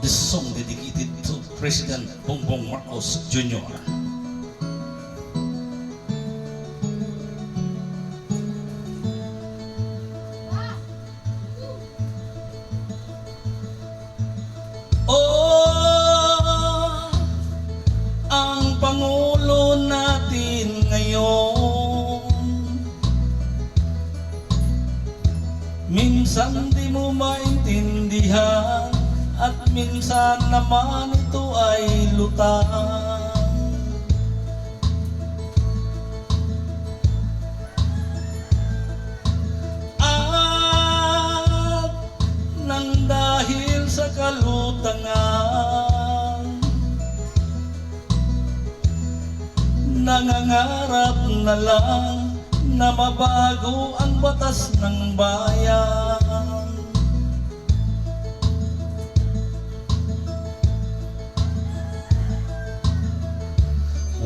This song dedicated to President Bongbong Marcos Jr. Oh, ang Pangulo natin ngayon, minsan di mo maintindihan at minsan naman ito ay lutang. At nang dahil sa kalutangan, nangangarap na lang na mabago ang batas ng bayan.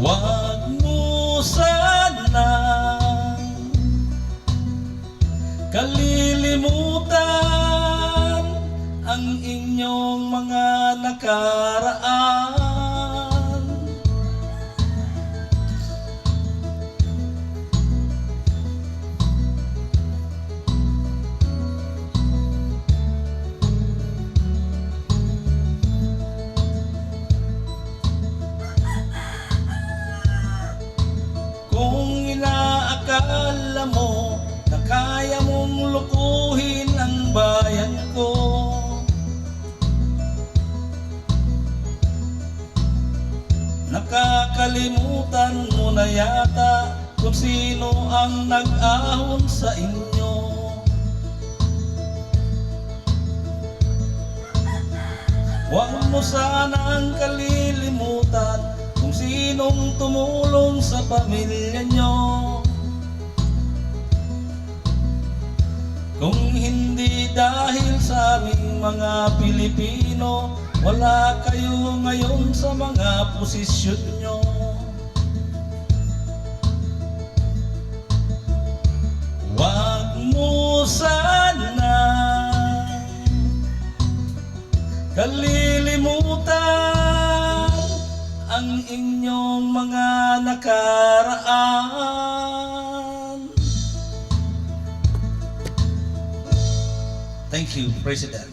Huwag mo sanang kalilimutan ang inyong mga nakaraan. Kung inaakala mo na kaya mong lukuhin ang bayan ko, nakakalimutan mo na yata kung sino ang nag-ahon sa inyo. Huwag mo sanang kalilimutan kung sinong tumulong sa pamilya nyo. Kung hindi dahil sa aming mga Pilipino, wala kayo ngayon sa mga posisyon nyo. Huwag mo sana kalilimutan ang inyong mga nakaraan. Thank you, President.